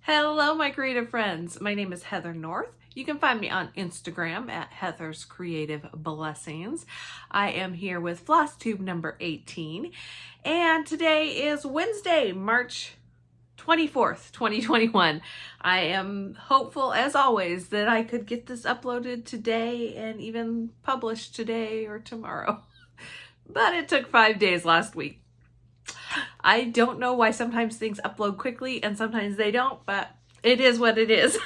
Hello, my creative friends. My name is Heather North. You can find me on Instagram at Heather's Creative Blessings. I am here with Flosstube number 18, and today is Wednesday, March 24th, 2021. I am hopeful, as always, that I could get this uploaded today and even published today or tomorrow. But it took 5 days last week. I don't know why sometimes things upload quickly and sometimes they don't, but it is what it is.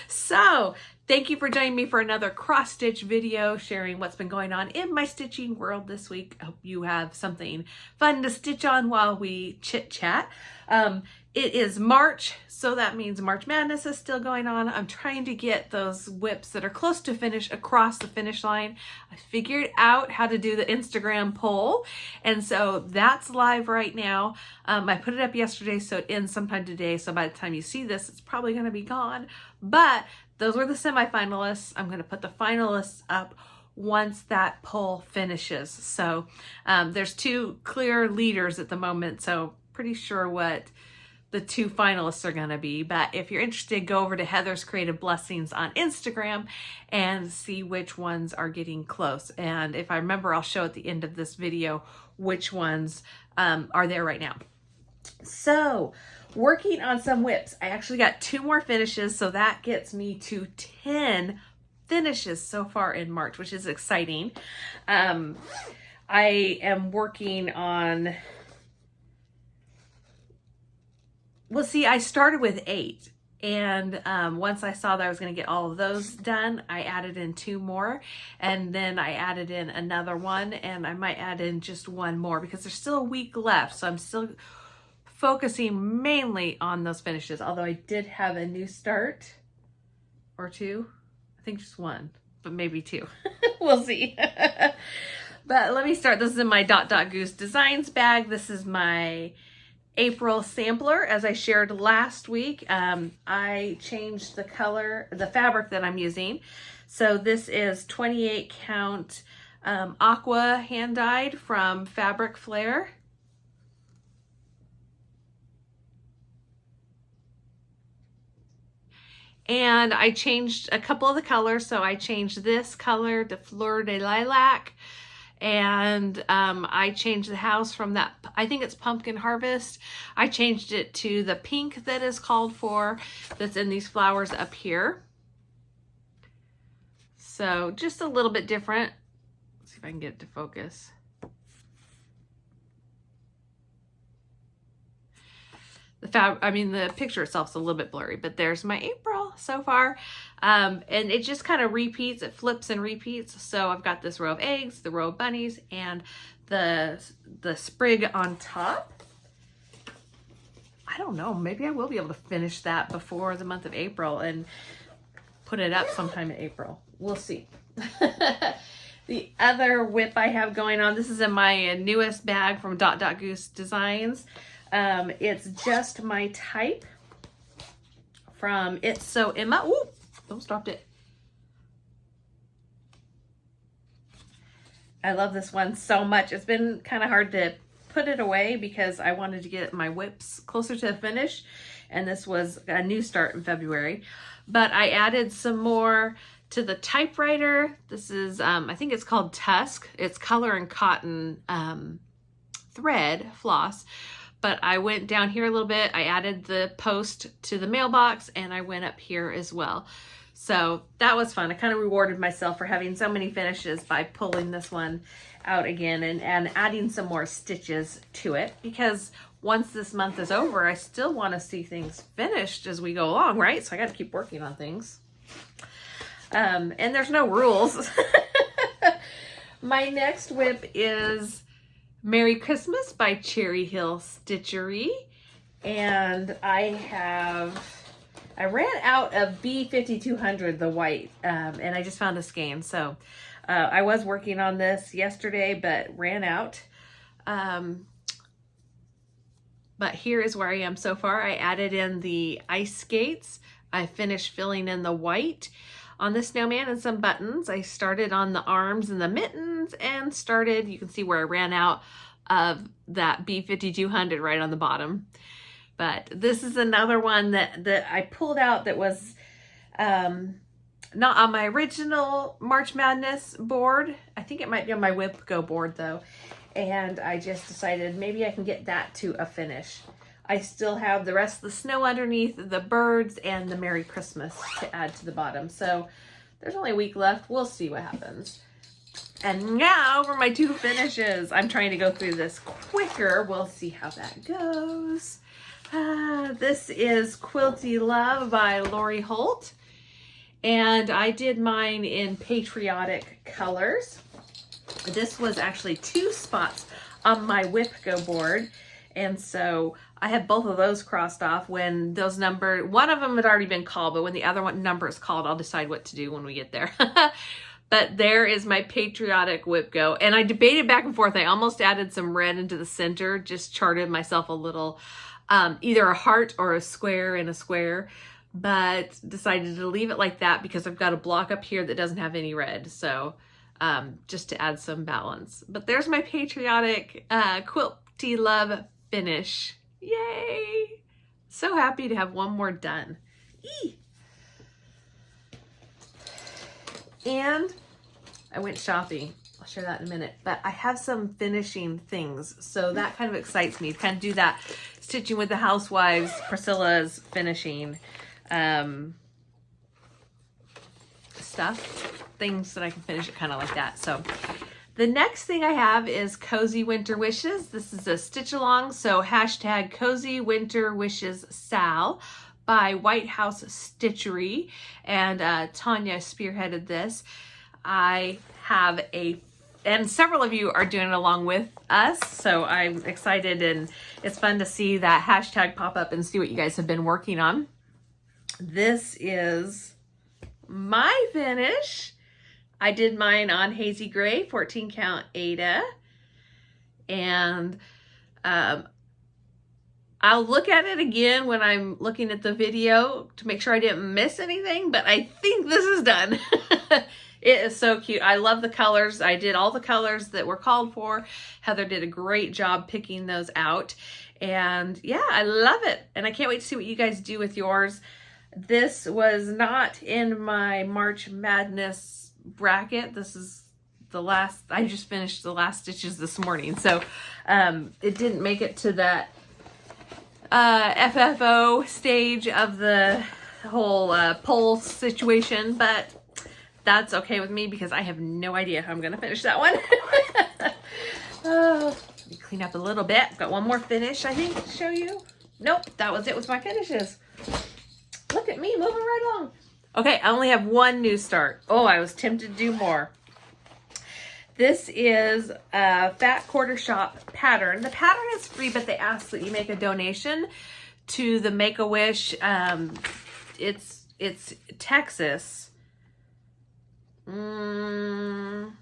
So, thank you for joining me for another cross-stitch video sharing what's been going on in my stitching world this week. I hope you have something fun to stitch on while we chit-chat. It is March, so that means March Madness is still going on. I'm trying to get those whips that are close to finish across the finish line. I figured out how to do the Instagram poll, and so that's live right now. I put it up yesterday, so it ends sometime today, so by the time you see this, it's probably going to be gone. But those were the semifinalists. I'm going to put the finalists up once that poll finishes. So there's two clear leaders at the moment, so pretty sure what the two finalists are going to be. But if you're interested, go over to Heather's Creative Blessings on Instagram and see which ones are getting close. And if I remember, I'll show at the end of this video which ones are there right now. So, working on some whips. I actually got 2 more finishes, so that gets me to 10 finishes so far in March, which is exciting. I am working on... Well, see, I started with 8, and once I saw that I was going to get all of those done, I added in 2 more, and then I added in another one, and I might add in just 1 more because there's still a week left, so I'm still focusing mainly on those finishes, although I did have a new start, or 2, I think just 1, but maybe 2, we'll see. But let me start. This is in my Goose Designs bag. This is my April sampler, as I shared last week. I changed the color, the fabric that I'm using. So this is 28 count aqua hand dyed from Fabric Flair. And I changed a couple of the colors. So I changed this color to Fleur de Lilac. And I changed the house from that, I think it's Pumpkin Harvest. I changed it to the pink that is called for, that's in these flowers up here. So just a little bit different. Let's see if I can get it to focus. The picture itself is a little bit blurry, but there's my April so far. And it just kind of repeats, it flips and repeats. So I've got this row of eggs, the row of bunnies, and the sprig on top. I don't know, maybe I will be able to finish that before the month of April and put it up sometime in April. We'll see. The other whip I have going on, this is in my newest bag from Goose Designs. It's just my type from It's So Emma. Ooh, almost dropped it. I love this one so much. It's been kind of hard to put it away because I wanted to get my whips closer to the finish, and this was a new start in February. But I added some more to the typewriter. This is, I think it's called Tusk. It's color and cotton thread floss. But I went down here a little bit. I added the post to the mailbox, and I went up here as well. So that was fun. I kind of rewarded myself for having so many finishes by pulling this one out again and adding some more stitches to it, because once this month is over, I still want to see things finished as we go along, right? So I got to keep working on things. And there's no rules. My next whip is Merry Christmas by Cherry Hill Stitchery, and I ran out of B5200, the white, and I just found a skein. So I was working on this yesterday, but ran out. But here is where I am so far. I added in the ice skates. I finished filling in the white on the snowman and some buttons. I started on the arms and the mittens and started, you can see where I ran out of that B5200 right on the bottom. But this is another one that I pulled out that was not on my original March Madness board. I think it might be on my Whip Go board though. And I just decided maybe I can get that to a finish. I still have the rest of the snow underneath, the birds, and the Merry Christmas to add to the bottom. So there's only a week left. We'll see what happens. And now for my 2 finishes. I'm trying to go through this quicker. We'll see how that goes. This is Quilty Love by Lori Holt. And I did mine in patriotic colors. This was actually 2 spots on my Whip Go board. And so I had both of those crossed off when those numbers, one of them had already been called, but when the other one number is called, I'll decide what to do when we get there. But there is my patriotic Whip Go. And I debated back and forth. I almost added some red into the center, just charted myself a little, either a heart or a square and a square, but decided to leave it like that because I've got a block up here that doesn't have any red. So just to add some balance. But there's my patriotic Quilty Love finish. Yay! So happy to have one more done. Eee! And I went shopping. I'll share that in a minute. But I have some finishing things. So that kind of excites me. Kind of do that stitching with the housewives, Priscilla's finishing stuff. Things that I can finish it kind of like that. So the next thing I have is Cozy Winter Wishes. This is a stitch along. So hashtag Cozy Winter Wishes Sal by White House Stitchery. And Tanya spearheaded this. I have and several of you are doing it along with us. So I'm excited and it's fun to see that hashtag pop up and see what you guys have been working on. This is my finish. I did mine on Hazy Gray, 14 count Aida. And I'll look at it again when I'm looking at the video to make sure I didn't miss anything, but I think this is done. It is so cute. I love the colors. I did all the colors that were called for. Heather did a great job picking those out. And yeah, I love it. And I can't wait to see what you guys do with yours. This was not in my March Madness bracket. This is the last, I just finished the last stitches this morning. So it didn't make it to that FFO stage of the whole poll situation, but that's okay with me because I have no idea how I'm going to finish that one. Let me clean up a little bit. Got one more finish, I think, to show you. Nope, that was it with my finishes. Look at me moving right along. Okay, I only have one new start. Oh, I was tempted to do more. This is a Fat Quarter Shop pattern. The pattern is free, but they ask that you make a donation to the Make-A-Wish. It's Texas. I'll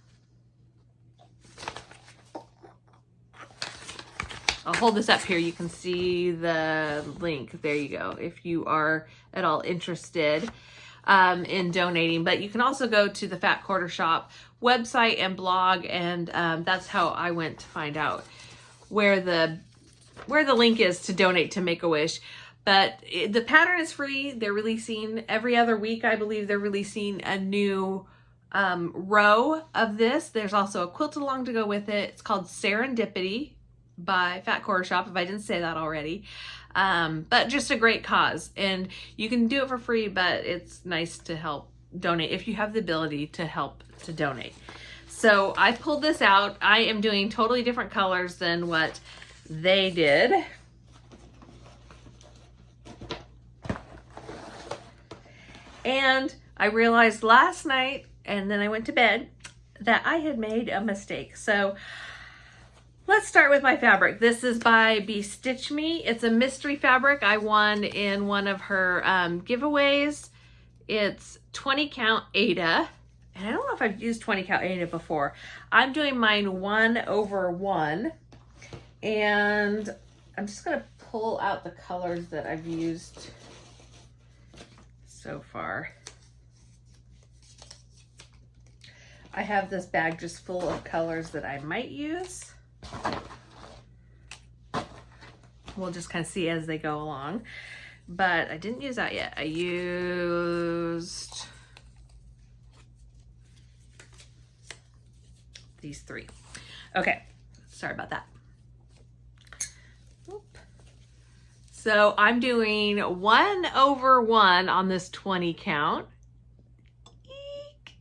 hold this up here. You can see the link. There you go. If you are at all interested in donating, but you can also go to the Fat Quarter Shop website and blog, and that's how I went to find out where the link is to donate to Make-A-Wish. But the pattern is free. They're releasing every other week. I believe they're releasing a new row of this. There's also a quilt along to go with it. It's called Serendipity by Fat Quarter Shop, if I didn't say that already. But just a great cause, and you can do it for free, but it's nice to help donate if you have the ability to help to donate. So I pulled this out. I am doing totally different colors than what they did. And I realized last night, and then I went to bed, that I had made a mistake. So let's start with my fabric. This is by Bestitch Me. It's a mystery fabric I won in one of her giveaways. It's 20 count Aida. And I don't know if I've used 20 count Aida before. I'm doing mine 1/1. And I'm just going to pull out the colors that I've used so far. I have this bag just full of colors that I might use. We'll just kind of see as they go along. But I didn't use that yet. I used these 3. Okay, sorry about that. Oop. So I'm doing 1/1 on this 20 count. Eek.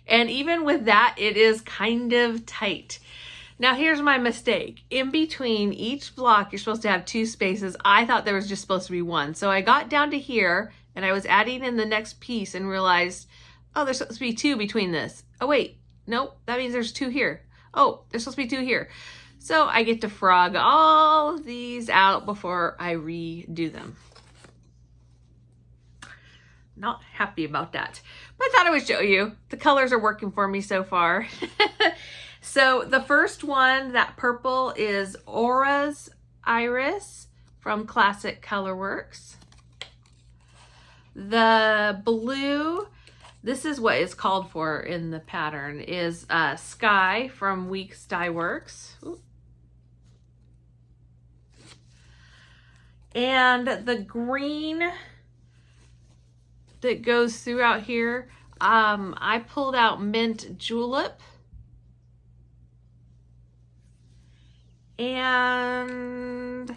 And even with that, it is kind of tight. Now here's my mistake. In between each block, you're supposed to have 2 spaces. I thought there was just supposed to be 1. So I got down to here and I was adding in the next piece and realized, oh, there's supposed to be 2 between this. Oh wait, nope, that means there's 2 here. Oh, there's supposed to be 2 here. So I get to frog all of these out before I redo them. Not happy about that, but I thought I would show you. The colors are working for me so far. So the first one, that purple, is Aura's Iris from Classic Colorworks. The blue, this is what is called for in the pattern, is Sky from Weeks Dye Works. Ooh. And the green that goes throughout here, I pulled out Mint Julep. And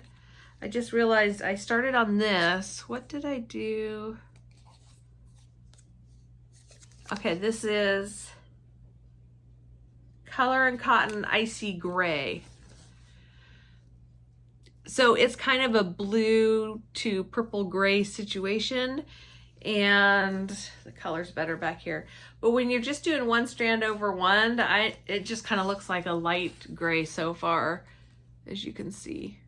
I just realized I started on this. What did I do? Okay, this is Color and Cotton Icy Gray. So it's kind of a blue to purple gray situation, and the color's better back here. But when you're just doing 1 strand over 1, it just kind of looks like a light gray so far, as you can see.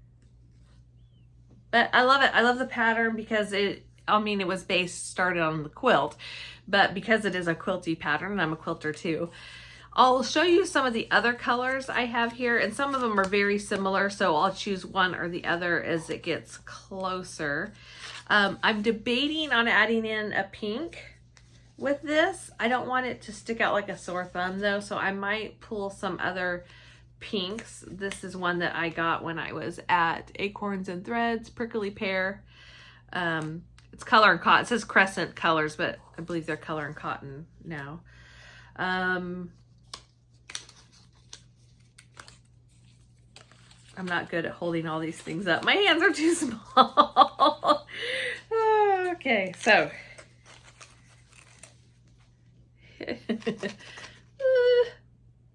But I love it. I love the pattern because it was started on the quilt, but because it is a quilty pattern, and I'm a quilter too. I'll show you some of the other colors I have here, and some of them are very similar, so I'll choose one or the other as it gets closer. I'm debating on adding in a pink with this. I don't want it to stick out like a sore thumb though, so I might pull some other pinks. This is one that I got when I was at Acorns and Threads, Prickly Pear. It's Color and Cotton. It says Crescent colors, but I believe they're Color and Cotton now. I'm not good at holding all these things up. My hands are too small. Okay, so.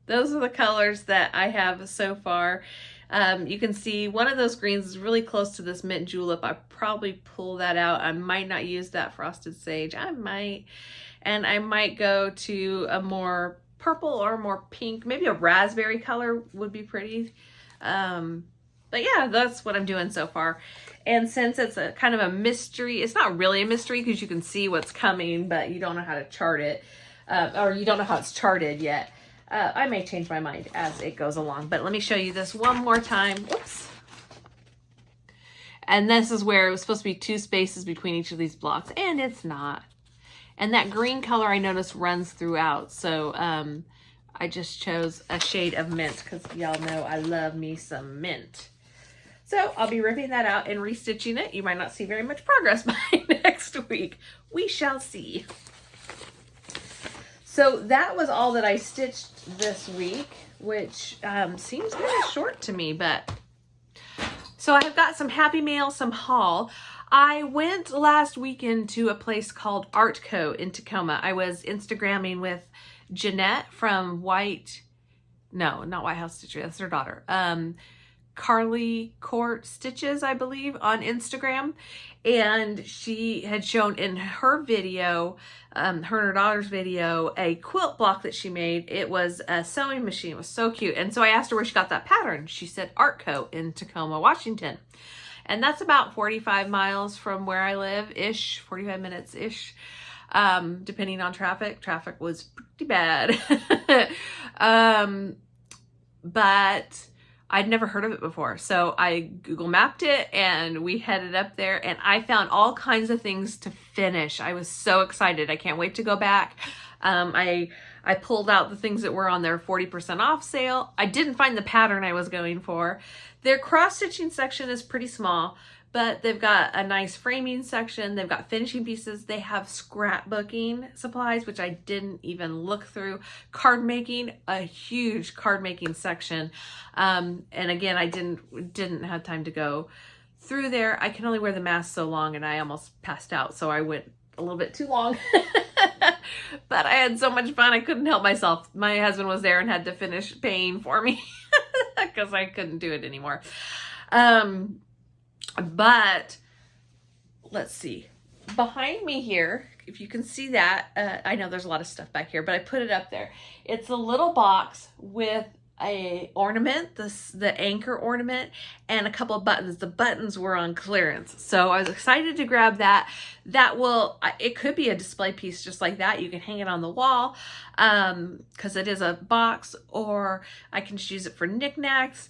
Those are the colors that I have so far. You can see one of those greens is really close to this Mint Julep. I probably pull that out. I might not use that Frosted Sage. I might. And I might go to a more purple or more pink. Maybe a raspberry color would be pretty. But yeah, that's what I'm doing so far. And since it's a kind of a mystery, it's not really a mystery because you can see what's coming, but you don't know how to chart it, or you don't know how it's charted yet. I may change my mind as it goes along, but let me show you this one more time. Whoops. And this is where it was supposed to be 2 spaces between each of these blocks, and it's not. And that green color I noticed runs throughout, so I just chose a shade of mint because y'all know I love me some mint. So I'll be ripping that out and restitching it. You might not see very much progress by next week. We shall see. So that was all that I stitched this week, which seems very short to me, but. So I've got some happy mail, some haul. I went last weekend to a place called Artco in Tacoma. I was Instagramming with Jeanette from not White House Stitchery, that's her daughter. Carly Court Stitches, I believe, on Instagram. And she had shown in her video, her and her daughter's video, a quilt block that she made. It was a sewing machine. It was so cute. And so I asked her where she got that pattern. She said Artco in Tacoma, Washington. And that's about 45 miles from where I live-ish, 45 minutes-ish, depending on traffic. Traffic was pretty bad. But I'd never heard of it before. So I Google mapped it and we headed up there and I found all kinds of things to finish. I was so excited. I can't wait to go back. I I pulled out the things that were on their 40% off sale. I didn't find the pattern I was going for. Their cross-stitching section is pretty small, but they've got a nice framing section. They've got finishing pieces. They have scrapbooking supplies, which I didn't even look through. Card making, a huge card making section. And again, I didn't have time to go through there. I can only wear the mask so long, and I almost passed out, so I went a little bit too long. But I had so much fun, I couldn't help myself. My husband was there and had to finish paying for me because I couldn't do it anymore. But let's see, behind me here, if you can see that, I know there's a lot of stuff back here, but I put it up there. It's a little box with a ornament, the anchor ornament, and a couple of buttons. The buttons were on clearance, so I was excited to grab that. That will, it could be a display piece just like that. You can hang it on the wall because it is a box, or I can just use it for knickknacks.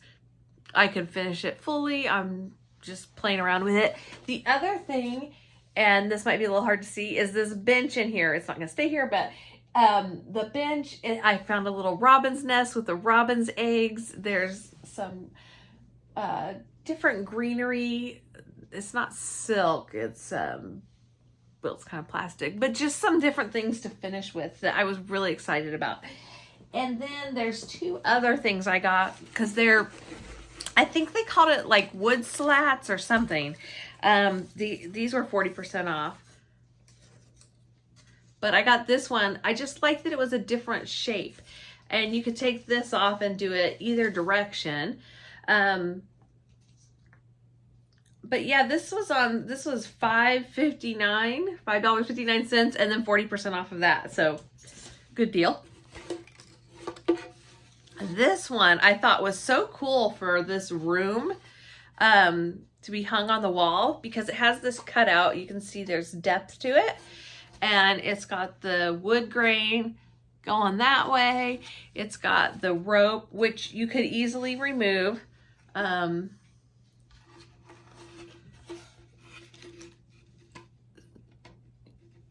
I could finish it fully. I'm just playing around with it. The other thing, and this might be a little hard to see, is this bench in here. It's not gonna stay here, but the bench, I found a little robin's nest with the robin's eggs. There's some different greenery. It's not silk, it's well, it's kind of plastic, but just some different things to finish with that I was really excited about. And then there's two other things I got, because I think they called it like wood slats or something. These were 40% off. But I got this one. I just liked that it was a different shape. And you could take this off and do it either direction. But yeah, this was $5.59, and then 40% off of that. So good deal. This one I thought was so cool for this room to be hung on the wall, because it has this cutout. You can see there's depth to it. And it's got the wood grain going that way. It's got the rope, which you could easily remove.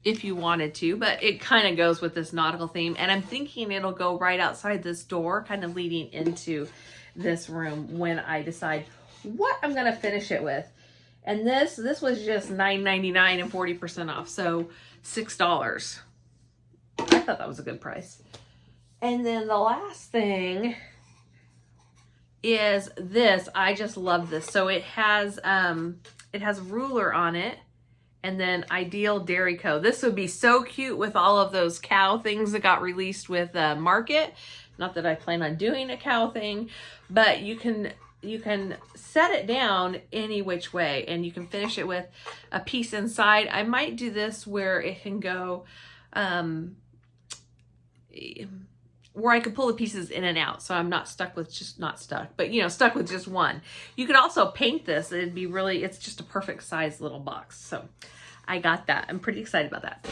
If you wanted to, but it kind of goes with this nautical theme. And I'm thinking it'll go right outside this door, kind of leading into this room when I decide what I'm going to finish it with. And this was just $9.99 and 40% off. So $6. I thought that was a good price. And then the last thing is this. I just love this. So it has ruler on it, and then Ideal Dairy Co. This would be so cute with all of those cow things that got released with Market. Not that I plan on doing a cow thing, but you can set it down any which way, and you can finish it with a piece inside. I might do this where it can go, where I could pull the pieces in and out, so I'm not stuck with but you know, stuck with just one. You could also paint this. It'd be really, it's just a perfect size little box. So I got that. I'm pretty excited about that.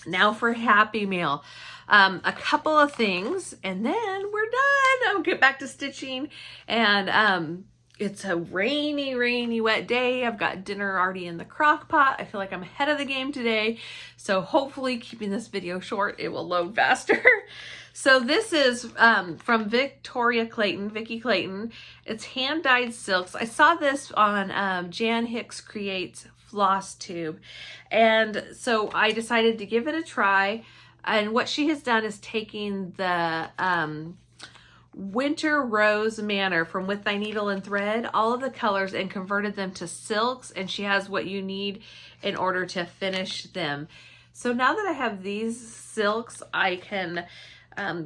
Now for Happy Meal. A couple of things, and then we're done. I'll get back to stitching. And it's a rainy, wet day. I've got dinner already in the crock pot. I feel like I'm ahead of the game today. So hopefully, keeping this video short, it will load faster. So this is from Vicki Clayton. It's hand-dyed silks. I saw this on Jan Hicks Creates Flosstube. And so I decided to give it a try. And what she has done is taking the Winter Rose Manor from With Thy Needle and Thread, all of the colors, and converted them to silks. And she has what you need in order to finish them. So now that I have these silks, I can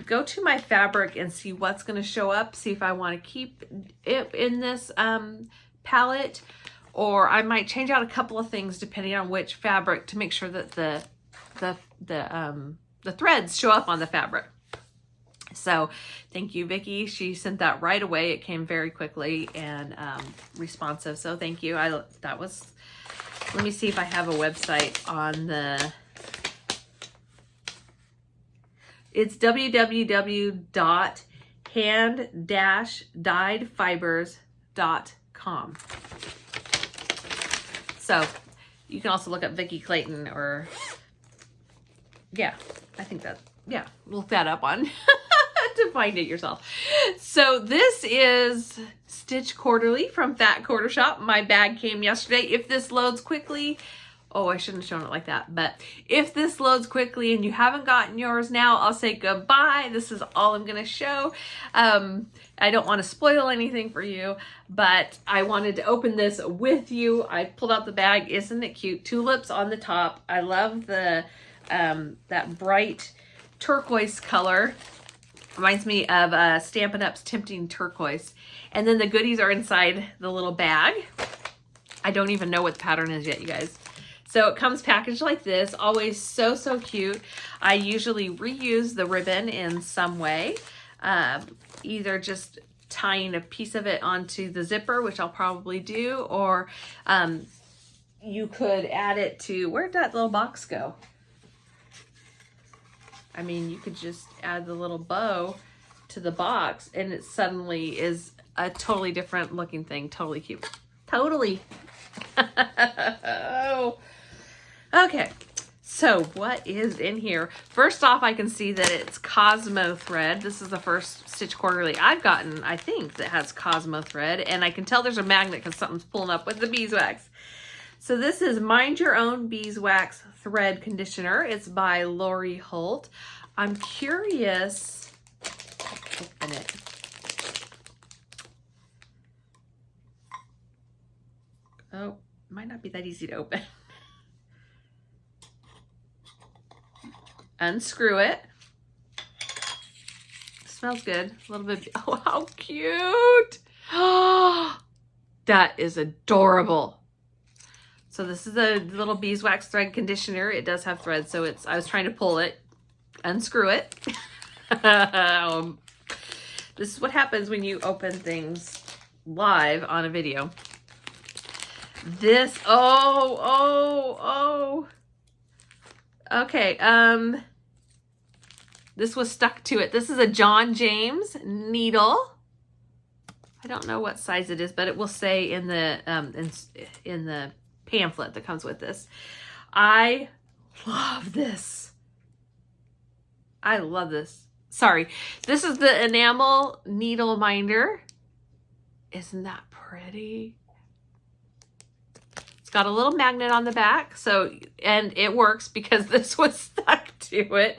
go to my fabric and see what's going to show up, see if I want to keep it in this palette, or I might change out a couple of things depending on which fabric to make sure that the threads show up on the fabric. So thank you, Vicki. She sent that right away. It came very quickly and responsive. So thank you. Let me see if I have a website on the, it's www.hand-dyedfibers.com. So you can also look up Vicki Clayton, or yeah, I think yeah, look that up on to find it yourself. So this is Stitch Quarterly from Fat Quarter Shop. My bag came yesterday. If this loads quickly, oh, I shouldn't have shown it like that, but if this loads quickly and you haven't gotten yours now, I'll say goodbye. This is all I'm gonna show. I don't want to spoil anything for you, but I wanted to open this with you. I pulled out the bag. Isn't it cute? Tulips on the top. I love the that bright turquoise color. Reminds me of Stampin' Up's Tempting Turquoise. And then the goodies are inside the little bag. I don't even know what the pattern is yet, you guys. So it comes packaged like this, always so, so cute. I usually reuse the ribbon in some way, either just tying a piece of it onto the zipper, which I'll probably do, or you could add it to, where'd that little box go? I mean, you could just add the little bow to the box and it suddenly is a totally different looking thing. Totally cute. Totally. Oh. Okay, so what is in here? First off, I can see that it's Cosmo thread. This is the first Stitch Quarterly I've gotten, I think, that has Cosmo thread. And I can tell there's a magnet because something's pulling up with the beeswax. So this is Mind Your Own Beeswax Thread Conditioner. It's by Lori Holt. I'm curious. Open it. Oh, might not be that easy to open. Unscrew it. Smells good. A little bit. Oh, how cute. Oh, that is adorable. So this is a little beeswax thread conditioner. It does have thread, so it's, I was trying to pull it, unscrew it. This is what happens when you open things live on a video. This, okay, this was stuck to it. This is a John James needle. I don't know what size it is, but it will say in the pamphlet that comes with this. I love this. I love this. Sorry. This is the enamel needle minder. Isn't that pretty? It's got a little magnet on the back, so, and it works because this was stuck to it.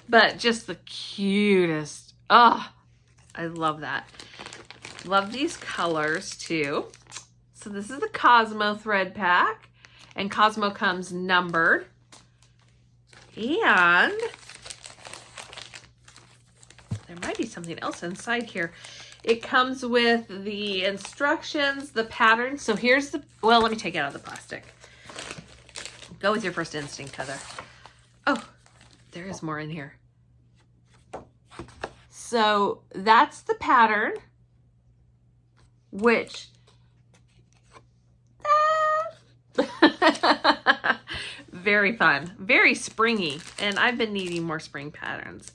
But just the cutest. Oh, I love that. Love these colors too. So this is the Cosmo thread pack, and Cosmo comes numbered. And there might be something else inside here. It comes with the instructions, the pattern. So here's the, well, let me take it out of the plastic. Go with your first instinct, Heather. Oh, there is more in here. So that's the pattern, which very fun, very springy, and I've been needing more spring patterns.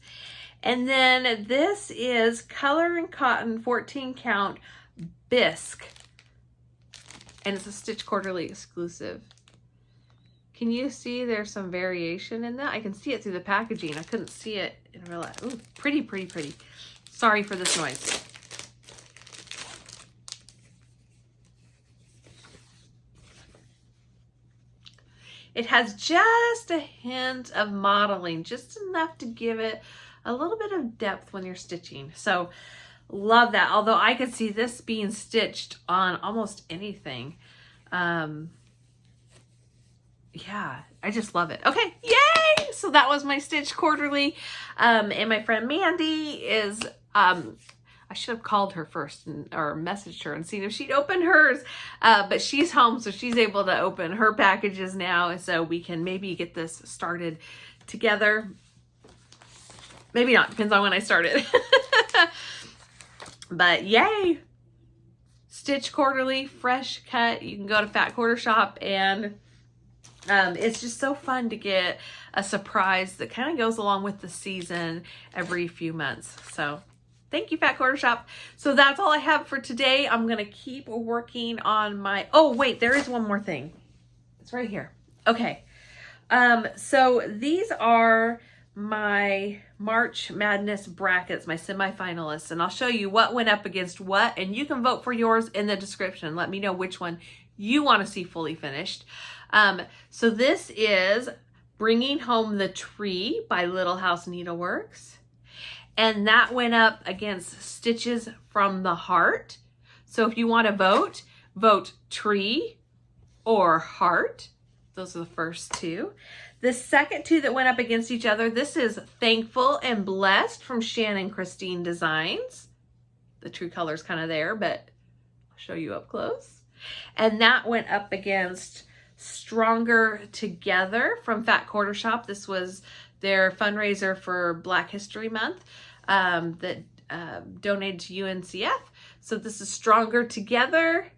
And then this is Color and Cotton 14 count bisque, and it's a Stitch Quarterly exclusive. Can you see there's some variation in that? I can see it through the packaging. I couldn't see it in real life. Ooh, pretty, pretty, pretty. Sorry for this noise. It has just a hint of modeling, just enough to give it a little bit of depth when you're stitching. So love that. Although I could see this being stitched on almost anything. Yeah, I just love it. Okay, yay! So that was my Stitch Quarterly. And my friend Mandy is, I should have called her first or messaged her and seen if she'd open hers. But she's home, so she's able to open her packages now. So we can maybe get this started together. Maybe not, depends on when I start it. But yay! Stitch Quarterly, fresh cut. You can go to Fat Quarter Shop, and it's just so fun to get a surprise that kind of goes along with the season every few months. So thank you, Fat Quarter Shop. So that's all I have for today. I'm going to keep working on my, oh wait, there is one more thing. It's right here. Okay. So these are my March Madness brackets, my semifinalists, and I'll show you what went up against what, and you can vote for yours in the description. Let me know which one you want to see fully finished. So this is Bringing Home the Tree by Little House Needleworks, and that went up against Stitches from the Heart. So if you want to vote, vote tree or heart. Those are the first two. The second two that went up against each other, this is Thankful and Blessed from Shannon Christine Designs. The true color's kind of there, but I'll show you up close. And that went up against Stronger Together from Fat Quarter Shop. This was their fundraiser for Black History Month that donated to UNCF. So this is Stronger Together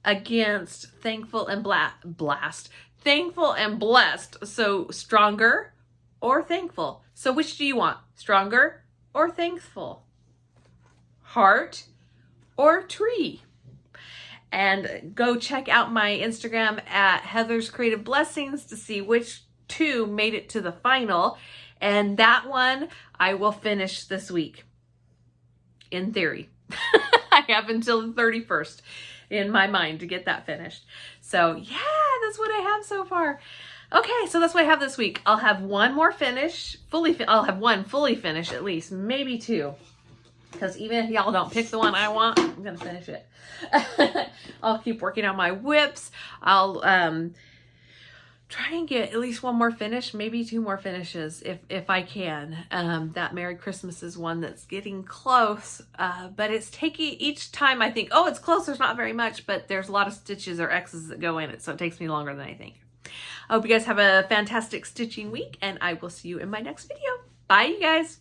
against Thankful and Thankful and Blessed. So Stronger or Thankful. So which do you want? Stronger or Thankful? Heart or Tree? And go check out my Instagram at Heather's Creative Blessings to see which two made it to the final. And that one I will finish this week. In theory. I have until the 31st in my mind to get that finished. So yeah, that's what I have so far. Okay, so that's what I have this week. I'll have one more finish, I'll have one fully finished at least, maybe two. Because even if y'all don't pick the one I want, I'm gonna finish it. I'll keep working on my whips. I'll try and get at least one more finish, maybe two more finishes if I can. That Merry Christmas is one that's getting close, but it's taking each time I think, oh, it's close, there's not very much, but there's a lot of stitches or X's that go in it, so it takes me longer than I think. I hope you guys have a fantastic stitching week, and I will see you in my next video. Bye, you guys.